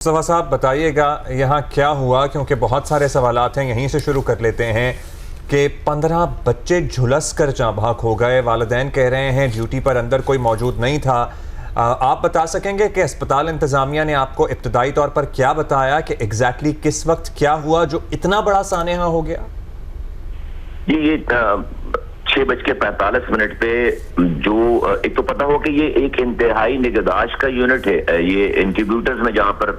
मुस्तफा साहब बताइएगा यहाँ क्या हुआ, क्योंकि बहुत सारे सवालात हैं। यहीं से शुरू कर लेते हैं कि 15 बच्चे झुलस कर जाँ भाग हो गए। वालिदैन कह रहे हैं ड्यूटी पर अंदर कोई मौजूद नहीं था। आप बता सकेंगे कि अस्पताल इंतज़ामिया ने आपको इब्तदाई तौर पर क्या बताया कि एग्जैक्टली किस वक्त क्या हुआ जो इतना बड़ा सानेहा हो गया? जी, ये 6:45 पे जो एक तो पता हो कि ये एक इंतहाई निगहदाश्त का यूनिट है, ये इंक्यूबेटर्स में जहाँ पर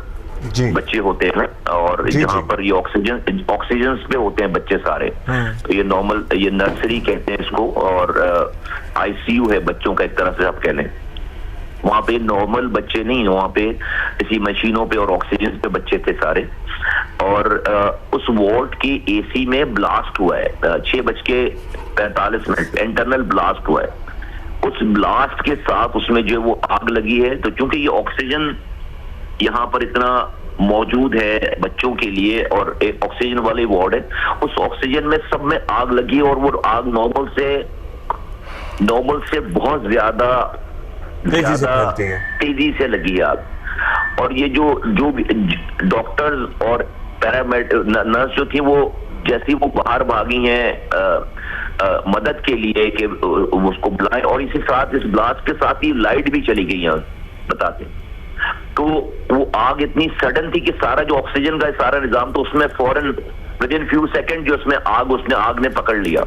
बच्चे होते हैं और जहाँ पर ये ऑक्सीजन पे होते हैं बच्चे सारे। तो ये नॉर्मल, ये नर्सरी कहते हैं इसको, और आईसीयू है बच्चों का एक तरह से आप कह लें। वहाँ पे नॉर्मल बच्चे नहीं, वहाँ पे इसी मशीनों पे और ऑक्सीजन पे बच्चे थे सारे। और उस वार्ड की एसी में ब्लास्ट हुआ है 6:45 इंटरनल ब्लास्ट हुआ है। उस ब्लास्ट के साथ उसमें जो वो आग लगी है, तो चूंकि ये ऑक्सीजन यहाँ पर इतना मौजूद है बच्चों के लिए और एक ऑक्सीजन वाले वार्ड है, उस ऑक्सीजन में सब में आग लगी और वो आग नॉर्मल से बहुत ज्यादा तेजी से लगी आग। और ये जो डॉक्टर्स और पैरामेडिक नर्स जो थी, वो जैसी वो बाहर भागी हैं मदद के लिए कि उसको बुलाएं, और इसी साथ इस ब्लास्ट के साथ ही लाइट भी चली गई यहाँ बताते। तो वो आग इतनी सडन थी कि सारा जो ऑक्सीजन का सारा निजाम, तो उसमें फौरन विद इन फ्यू सेकंड जो उसमें आग ने पकड़ लिया,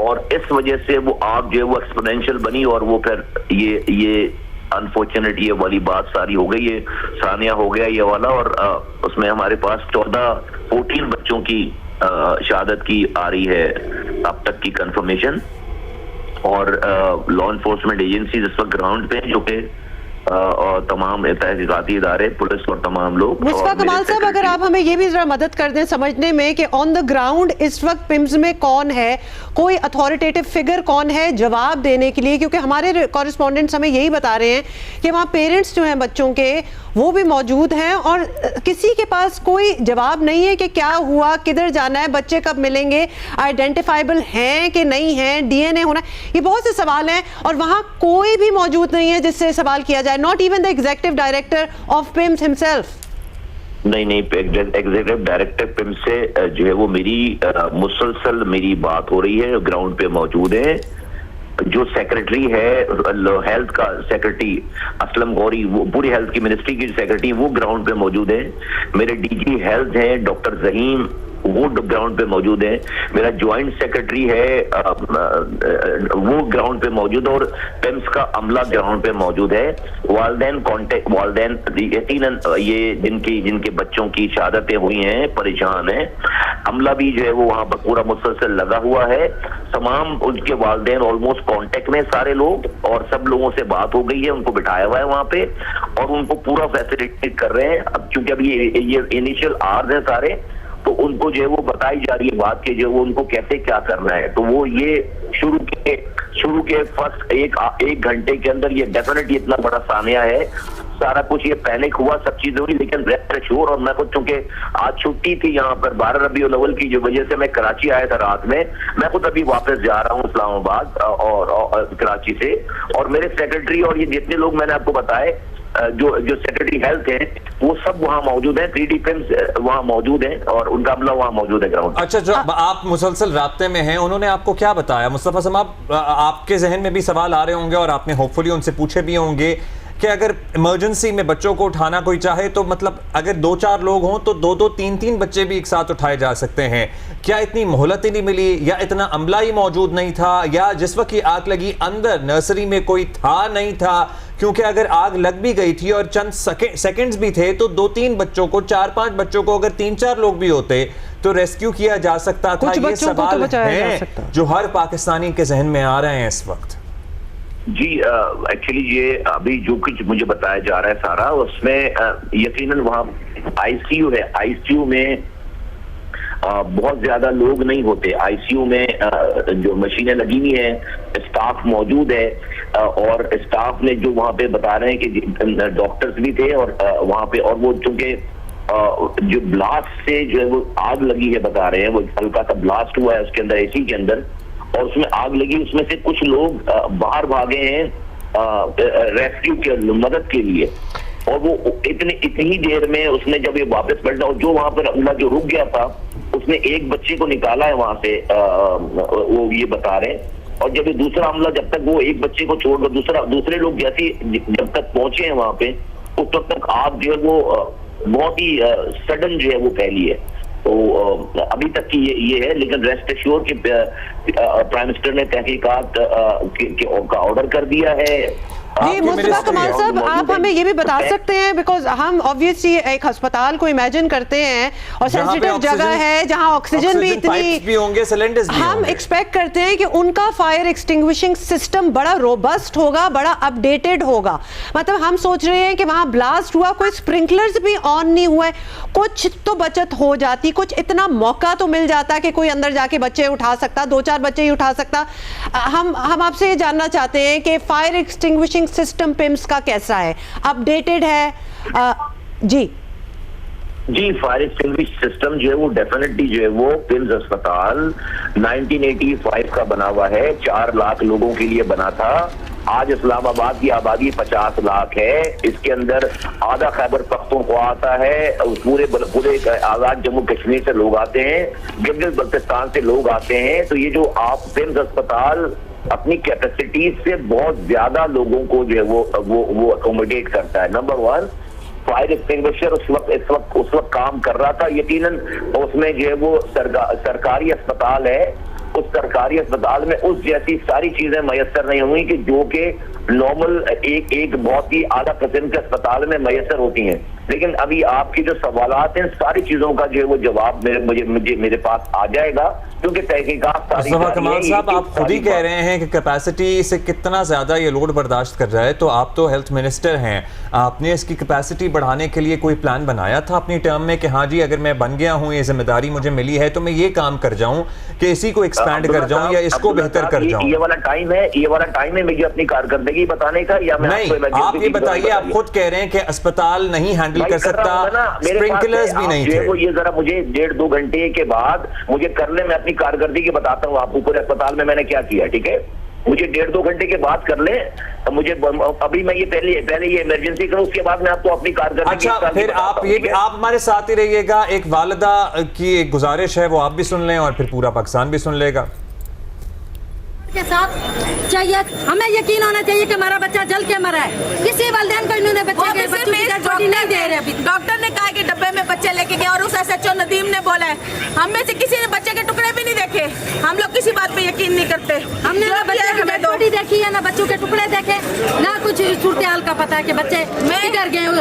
और इस वजह से वो आग जो है वो एक्सपोनेंशियल बनी, और वो फिर ये अनफॉर्चुनेट ये वाली बात सारी हो गई, ये सानिया हो गया ये वाला। और उसमें हमारे पास 14 बच्चों की शहादत की आ रही है अब तक की कंफर्मेशन। और लॉ एनफोर्समेंट एजेंसी इस वक्त ग्राउंड पे जो कि और तमाम तहकीकाती इदारे, पुलिस और तमाम लोग। मुस्तफा कमाल साहब, अगर आप हमें ये भी जरा मदद कर दें समझने में कि ऑन द ग्राउंड इस वक्त पिम्स में कौन है, कोई अथॉरिटेटिव फिगर कौन है जवाब देने के लिए, क्योंकि हमारे कॉरेस्पॉन्डेंट्स हमें यही बता रहे हैं कि वहाँ पेरेंट्स जो हैं बच्चों के वो भी मौजूद हैं और किसी के पास कोई जवाब नहीं है कि क्या हुआ, किधर जाना है, बच्चे कब मिलेंगे, आइडेंटिफाइबल हैं कि नहीं हैं, डीएनए होना, ये बहुत से सवाल हैं। और वहाँ कोई भी मौजूद नहीं है जिससे सवाल किया जाए, not even the executive director of PIMS himself. नहीं, एग्जीक्यूटिव डायरेक्टर पिम्स से जो है वो मेरी मुसलसल मेरी बात हो रही है, ग्राउंड पे मौजूद है। जो सेक्रेटरी है हेल्थ का, सेक्रेटरी असलम गौरी, वो पूरी हेल्थ की मिनिस्ट्री की सेक्रेटरी, वो ग्राउंड पे मौजूद है। मेरे डीजी हेल्थ हैं डॉक्टर जहीम, वो ग्राउंड पे मौजूद है। मेरा ज्वाइंट सेक्रेटरी है वो ग्राउंड पे मौजूद, और पिम्स का अमला ग्राउंड पे मौजूद है। वालदैन यकीनन ये जिनके बच्चों की शहादतें हुई हैं परेशान है, अमला भी जो है वो वहां पर पूरा मुसलसल लगा हुआ है। तमाम उनके वालदैन ऑलमोस्ट कांटेक्ट में सारे लोग, और सब लोगों से बात हो गई है, उनको बिठाया हुआ है वहां पे और उनको पूरा फैसिलिटेट कर रहे हैं। अब क्योंकि अभी ये इनिशियल आवर्स है सारे, तो उनको जो है वो बताई जा रही है बात के जो वो उनको कैसे क्या करना है। तो वो ये शुरू के फर्स्ट एक घंटे के अंदर ये डेफिनेटली इतना बड़ा सानिया है, सारा कुछ ये पैनिक हुआ, सब चीजें हुई, लेकिन रेस्ट एश्योर। और मैं खुद चूंकि आज छुट्टी थी यहाँ पर 12 रबीउल अव्वल की जो वजह से मैं कराची आया था रात में, मैं खुद अभी वापस जा रहा हूँ इस्लामाबाद और कराची से। और मेरे सेक्रेटरी और ये जितने लोग मैंने आपको बताए जो सेक्रेटरी हेल्थ है, वो सब वहाँ मौजूद है, 3D पिम्स वहाँ मौजूद है और उनका अमला वहाँ मौजूद है ग्राउंड। अच्छा, जो आप मुसलसल राब्ते में हैं, उन्होंने आपको क्या बताया? मुस्तफा साहब, आपके जहन में भी सवाल आ रहे होंगे और आपने होपफुली उनसे पूछे भी होंगे कि अगर इमरजेंसी में बच्चों को उठाना कोई चाहे तो मतलब अगर 2-4 लोग हों तो 2-2, 3-3 बच्चे भी एक साथ उठाए जा सकते हैं। क्या इतनी मोहलत ही नहीं मिली, या इतना अमला ही मौजूद नहीं था, या जिस वक्त ये आग लगी अंदर नर्सरी में कोई था नहीं था? क्योंकि अगर आग लग भी गई थी और चंद सेकंड्स भी थे तो 2-3 बच्चों को, 4-5 बच्चों को अगर 3-4 लोग भी होते तो रेस्क्यू किया जा सकता था। ये सवाल हैं जो हर पाकिस्तानी के जहन में आ रहे हैं इस वक्त। जी, एक्चुअली ये अभी जो कुछ मुझे बताया जा रहा है सारा, उसमें यकीनन वहाँ आईसीयू है, आईसीयू में बहुत ज्यादा लोग नहीं होते। आईसीयू में जो मशीनें लगी हुई हैं, स्टाफ मौजूद है, और स्टाफ ने जो वहाँ पे बता रहे हैं कि डॉक्टर्स भी थे और वहाँ पे, और वो चूंकि जो ब्लास्ट से जो है वो आग लगी है बता रहे हैं, वो हल्का सा ब्लास्ट हुआ है उसके अंदर, एसी के अंदर, और उसमें आग लगी। उसमें से कुछ लोग बाहर भागे हैं रेस्क्यू के मदद के लिए, और वो इतनी ही देर में उसने जब ये वापस पलटा और जो वहां पर अमला जो रुक गया था उसने एक बच्चे को निकाला है वहां से, वो ये बता रहे हैं। और जब ये दूसरा हमला, जब तक वो एक बच्चे को छोड़कर दूसरे लोग जैसे जब तक पहुंचे हैं वहां पे, उस वक्त तक आग जो है वो बहुत ही सडन जो है वो फैली है। तो अभी तक की ये है, लेकिन रेस्ट एश्योर कि प्राइम मिनिस्टर ने तहकीकात का ऑर्डर कर दिया है। जी मुस्तफा कमाल साहब, आप हमें ये भी बता सकते हैं, बिकॉज हम ऑब्वियसली एक अस्पताल को इमेजिन करते हैं और सेंसिटिव जगह है जहां ऑक्सीजन भी इतनी भी होंगे, सिलेंडर्स भी हम होंगे। एक्सपेक्ट करते हैं कि उनका फायर एक्सटिंग्विशिंग सिस्टम बड़ा रोबस्ट होगा, बड़ा अपडेटेड होगा। मतलब हम सोच रहे हैं कि वहां ब्लास्ट हुआ, कोई स्प्रिंकलर्स भी ऑन नहीं हुआ है, कुछ तो बचत हो जाती, कुछ इतना मौका तो मिल जाता कि कोई अंदर जाके बच्चे उठा सकता, 2-4 बच्चे ही उठा सकता। हम आपसे ये जानना चाहते हैं कि फायर एक्सटिंग्विशिंग सिस्टम पिम्स का कैसा है, अपडेटेड है? जी फायर एक्सटिंग्विश सिस्टम जो है वो डेफिनेटली जो है वो पिम्स अस्पताल 1985 का बना हुआ है, 4 लाख लोगों के लिए बना था। आज इस्लामाबाद की आबादी 50 लाख है, इसके अंदर आधा खैबर पख्तूनख्वा आता है, पूरे आजाद जम्मू कश्मीर से लोग आते हैं, गिलगित बल्तिस्तान से लोग आते हैं। तो ये जो आप पिम्स अस्पताल अपनी कैपेसिटी से बहुत ज्यादा लोगों को जो है वो अकोमोडेट करता है। नंबर 1, फायर एक्सटिंग्विशर उस वक्त काम कर रहा था, यकीनन उसमें जो है वो सरकारी अस्पताल है, उस सरकारी अस्पताल में उस जैसी सारी चीजें मयसर नहीं हुई कि जो कि नॉर्मल एक बहुत ही आला किस्म के अस्पताल में मयसर होती हैं। लेकिन अभी आपकी जो सवालात हैं सारी चीजों का जो है वो जवाब मेरे पास आ जाएगा, क्योंकि तहकीकात सारी कमाल साहब आप खुद ही कह रहे हैं कि कैपेसिटी से कितना ज्यादा ये लोड बर्दाश्त कर रहा है, तो आप तो हेल्थ मिनिस्टर हैं, आपने इसकी कैपेसिटी बढ़ाने के लिए कोई प्लान बनाया था अपनी टर्म में कि हाँ जी अगर मैं बन गया हूँ, ये जिम्मेदारी मुझे मिली है तो मैं ये काम कर जाऊं कि इसी को एक्सपैंड कर जाऊं या इसको बेहतर कर जाऊं? ये वाला टाइम है मुझे अपनी कारकर्दगी बताने का, या मैं नहीं, आप ये बताइए, आप खुद कह रहे हैं कि अस्पताल नहीं हैंडल कर सकता, स्प्रिंकलर्स भी नहीं थे। ये जरा मुझे 1.5-2 घंटे के बाद मुझे करने में अपनी कारकर्दगी बताता हूँ आपको पूरे अस्पताल में मैंने क्या किया, ठीक है? मुझे 1.5-2 घंटे के बाद कर ले, तो मुझे अभी मैं ये पहले ये इमरजेंसी करूं, उसके बाद मैं आपको अपनी कारकर्दगी। अच्छा, फिर आप हमारे साथ ही रहिएगा, एक वालिदा की एक गुजारिश है वो आप भी सुन लें और फिर पूरा पाकिस्तान भी सुन लेगा। के साथ चाहिए, हमें यकीन होना चाहिए कि हमारा बच्चा जल के मरा है। किसी वालिदैन को इन्होंने बच्चे नहीं दे रहे। अभी डॉक्टर ने कहा कि डब्बे में बच्चे लेके गए और उस SHO नदीम ने बोला है, हम में से किसी ने बच्चे के टुकड़े भी नहीं देखे। हम लोग किसी बात पे यकीन नहीं करते। हमने ना बच्चे की डेड बॉडी देखी है, ना बच्चों के टुकड़े देखे, ना कुछ सूरत हाल का पता है कि बच्चे किधर गए। उस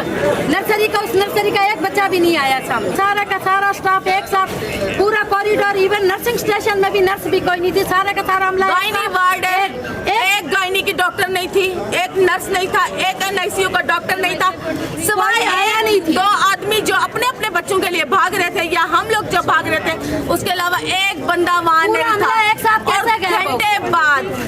नर्सरी का एक बच्चा भी नहीं आया सामने। सारा का सारा स्टाफ एक साथ, पूरा कॉरिडोर, इवन नर्सिंग स्टेशन में भी नर्स भी कोई नहीं थी, सारा का सारा हमला। वार्ड है, एक गायनी की डॉक्टर नहीं थी, एक नर्स नहीं था, एक NICU का डॉक्टर नहीं था, सवाई आया नहीं थी। 2 आदमी जो अपने अपने बच्चों के लिए भाग रहे थे या हम लोग जब भाग रहे थे, उसके अलावा एक बंदा वहां नहीं था। एक साथ कैसे गए?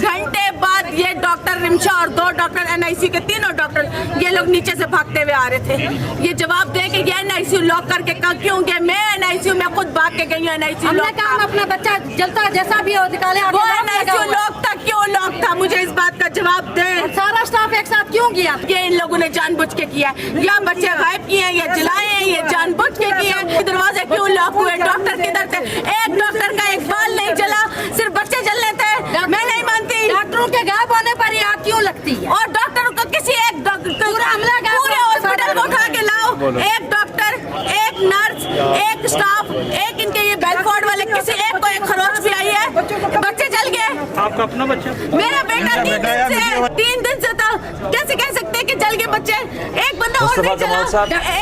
घंटे बाद ये डॉक्टर रिमशा और 2 डॉक्टर NICU के, तीनों डॉक्टर ये लोग नीचे से भागते हुए आ रहे थे। ये जवाब दे कि ये NICU लॉक करके क्यों गए? मैं NICU में खुद भाग के गई हूँ। NICU हमने कहा हम अपना बच्चा जलता जैसा भी हो निकाले, वो NICU लॉक था, क्यों लॉक था? मुझे इस बात का जवाब दे। सारा स्टाफ एक साथ क्यों किया? ये इन लोगों ने जानबूझ के किया, या बच्चे गायब किए हैं, या जलाए हैं, ये जानबूझ के किए हैं। दरवाजे क्यों लॉक हुए? डॉक्टर किधर थे? एक डॉक्टर का एक बाल नहीं जला, सिर्फ बच्चे जलने थे। मैं नहीं मानती डॉक्टरों के गायब होने पर ये आग क्यों लगती है? और डॉक्टरों को किसी एक पूरे हॉस्पिटल को उठा के लाओ, एक डॉक्टर, एक नर्स, एक स्टाफ, एक इनके ये बेलफोर्ड वाले, किसी एक को एक खरोच भी आई है, बच्चे जल गए। आपका अपना बच्चा? मेरा बेटा 3 दिन से था, कैसे कह सकते हैं कि जल गए बच्चे? एक बंदा और नहीं जला।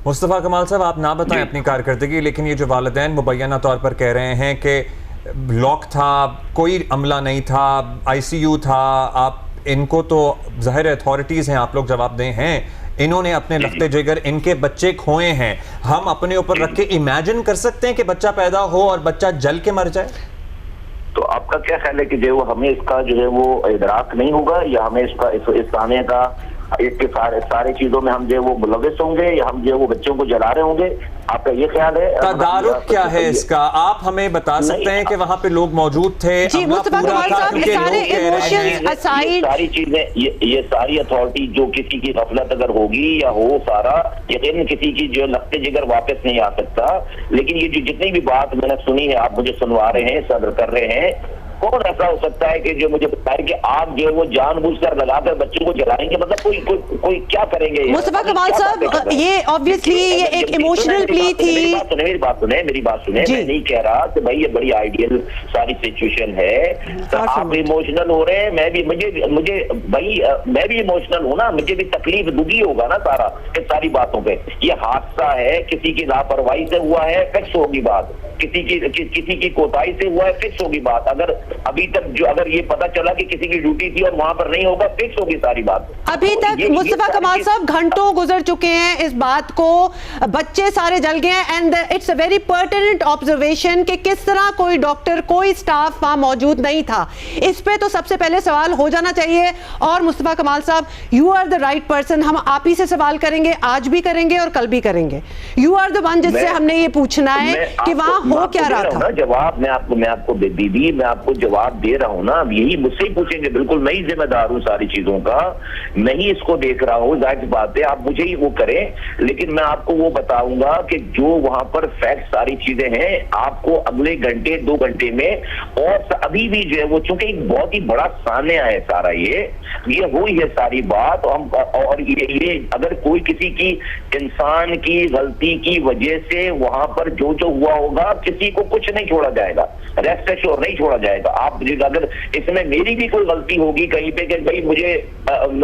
मुस्तफा कमाल साहब, आप ना बताएं अपनी कारकर्दगी, लेकिन ये जो वालिदैन मुबैना तौर पर कह रहे हैं कि लॉक था, कोई अमला नहीं था, ICU था, आप इनको तो ज़ाहिर अथॉरिटीज़ हैं, आप लोग जवाब दें हैं, इन्होंने अपने लफ्ते जिगर, इनके बच्चे खोए हैं, हम अपने ऊपर रख के इमेजिन कर सकते हैं कि बच्चा पैदा हो और बच्चा जल के मर जाए? तो आपका क्या ख्याल है कि जो हमें इसका जो है वो इदराक नहीं होगा, या हमें इस ताने का इसके सारे चीजों में हम जो है वो मुलविस होंगे या हम जो है वो बच्चों को जला रहे होंगे? आपका ये ख्याल है? तदारुक क्या है इसका? आप हमें बता सकते हैं कि वहां पे लोग मौजूद थे? जी मुस्तफा कमाल साहब, ये सारे इमोशंस असाइड, सारी चीजें, ये सारी अथॉरिटी जो किसी की गफलत अगर होगी या हो सारा, यकीन किसी की जो लगते जिगर वापस नहीं आ सकता। लेकिन ये जो जितनी भी बात मैंने सुनी है, आप मुझे सुनवा रहे हैं, सब्र कर रहे हैं, कौन ऐसा हो सकता है कि जो मुझे बताए कि आप जो है वो जानबूझकर लगाकर बच्चों को जलाएंगे? मतलब कोई क्या करेंगे? मुस्तफा कमाल साहब, ये ऑब्वियसली ये एक इमोशनल प्ली थी। मेरी बात सुने। मैं नहीं कह रहा कि भाई ये बड़ी आइडियल सारी सिचुएशन है, तो आप इमोशनल हो रहे हैं। मैं भी इमोशनल हूं ना, मुझे भी तकलीफ दुखी होगा ना सारा इस सारी बातों पे। ये हादसा है, किसी की लापरवाही से हुआ है, फिक्स होगी बात। किसी की कोताही से हुआ है, फिक्स होगी बात। अभी तक जो अगर ये पता चला कि किसी की ड्यूटी थी और वहां पर नहीं होगा, फिक्स होगी सारी बात। अभी तक मुस्तफा कमाल साहब घंटों गुजर चुके हैं इस बात को, बच्चे सारे जल गए हैं, and it's a very pertinent observation कि किस तरह कोई डॉक्टर, कोई स्टाफ वहां मौजूद नहीं था। इस पे तो सबसे पहले सवाल हो जाना चाहिए। और मुस्तफा कमाल साहब, you are the right person, हम आप ही से सवाल करेंगे, आज भी करेंगे और कल भी करेंगे। यू आर द वन जिससे हमने ये पूछना है कि वहां हो क्या रहा था। जवाब मैं आपको दीदी, मैं आपको जवाब दे रहा हूं ना। अब यही मुझसे ही पूछेंगे, बिल्कुल मैं ही जिम्मेदार हूं सारी चीजों का, मैं ही इसको देख रहा हूं, जाहिर बात है आप मुझे ही वो करें। लेकिन मैं आपको वो बताऊंगा कि जो वहां पर फैक्ट सारी चीजें हैं, आपको अगले घंटे 2 घंटे में, और अभी भी जो है वो, चूंकि एक बहुत ही बड़ा सान्या है सारा, ये हुई है सारी बात। और ये अगर कोई किसी की इंसान की गलती की वजह से वहां पर जो हुआ होगा, किसी को कुछ नहीं छोड़ा जाएगा, रेस्ट एश्योर नहीं छोड़ा जाएगा। आप अगर इसमें मेरी भी कोई गलती होगी कहीं पे कि भाई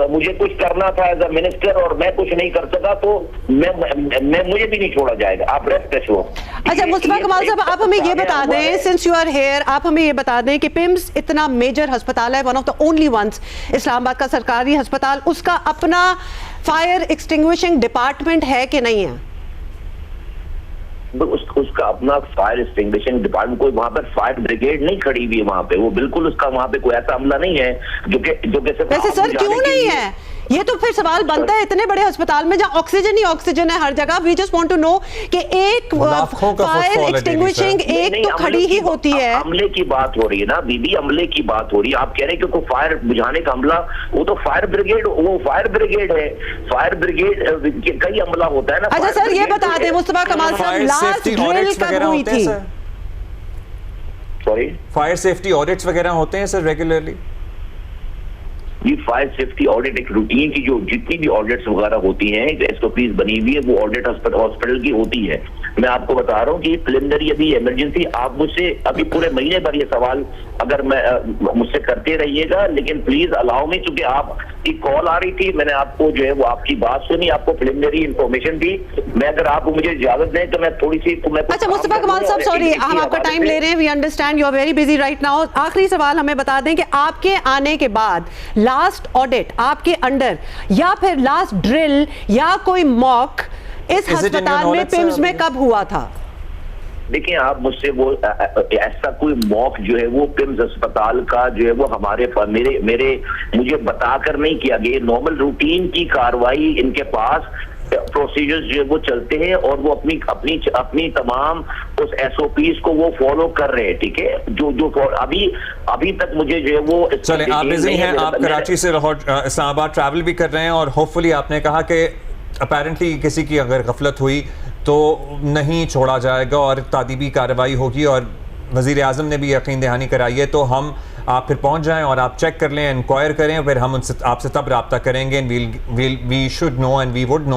मुझे कुछ करना था एज अ मिनिस्टर और मैं कुछ नहीं कर सका, तो मुझे भी नहीं छोड़ा जाएगा, आप रेस्ट एश्योर। अच्छा मुस्तफा कमाल साहब, आप हमें ये बता दें, सिंस यू आर हियर, आप हमें ये बता दें कि पिम्स इतना मेजर अस्पताल है, one of the only ones Islamabad का सरकारी अस्पताल, उसका अपना फायर एक्सटिंग्विशिंग डिपार्टमेंट है कि नहीं है? उसका अपना फायर एक्सटिंग्विशिंग डिपार्टमेंट, कोई वहां पर फायर ब्रिगेड नहीं खड़ी हुई है वहां पे, वो बिल्कुल उसका वहां पे कोई ऐसा अमला नहीं है जो कि वैसे सर क्यों नहीं है? ये तो फिर सवाल बनता है, इतने बड़े अस्पताल में जहां ऑक्सीजन ही ऑक्सीजन है हर जगह, we just want to know कि एक फायर एक्सटिंग्विशिंग एक तो खड़ी ही होती है। अमले की बात हो रही है ना बीबी, अमले की बात हो रही है। आप कह रहे हैं कि फायर बुझाने का अमला, वो तो फायर ब्रिगेड, वो फायर ब्रिगेड है। फायर ब्रिगेड कई अमला होता है ना। अच्छा सर ये बता दें मुस्तफा कमाल साहब, लास्ट ड्रिल कब हुई थी? सॉरी, फायर सेफ्टी ऑडिट्स वगैरह होते हैं सर रेगुलरली? ये फायर सेफ्टी ऑडिट एक रूटीन की, जो जितनी भी ऑडिट्स वगैरह होती हैं, एसओपीज बनी हुई है, वो ऑडिट हॉस्पिटल की होती है। मैं आपको बता रहा हूँ कि प्रिलिमिनरी अभी इमरजेंसी, आप मुझसे अभी पूरे महीने भर ये सवाल अगर मुझसे करते रहिएगा, लेकिन प्लीज अलाउ मी, क्योंकि आपकी कॉल आ रही थी, मैंने आपको जो है वो आपकी बात सुनी, आपको प्रिलिमिनरी इंफॉर्मेशन दी। मैं अगर आप मुझे इजाजत दें तो मैं थोड़ी सी अच्छा मुस्तफा कमाल साहब, सॉरी हम आपका टाइम ले रहे हैं, we understand, you are very busy right now. आखिरी सवाल हमें बता दें कि आपके आने के बाद लास्ट ऑडिट आपके अंडर, या फिर लास्ट ड्रिल या कोई मॉक इस अस्पताल में पिम्स में कब हुआ था? देखिए आप मुझसे वो ऐसा कोई मॉक जो है वो पिम्स अस्पताल का जो है वो मुझे बताकर नहीं किया गया। नॉर्मल रूटीन की कार्रवाई, इनके पास प्रोसीजर्स जो है वो चलते हैं और वो अपनी तमाम उस एसओपीज को वो फॉलो कर रहे हैं, ठीक है। जो अभी तक मुझे जो है वो, चले आप बिजी हैं, आप कराची से इस्लामाबाद ट्रैवल भी कर रहे हैं, और होपफुली आपने कहा कि अपेरेंटली किसी की अगर गफलत हुई तो नहीं छोड़ा जाएगा और तादीबी कार्रवाई होगी, और वज़ीर आज़म ने भी यकीन दहानी कराई है। तो आप फिर पहुंच जाएं और आप चेक कर लें, इंक्वायर करें, फिर हम आपसे तब रब्ता करेंगे, we should know and we would no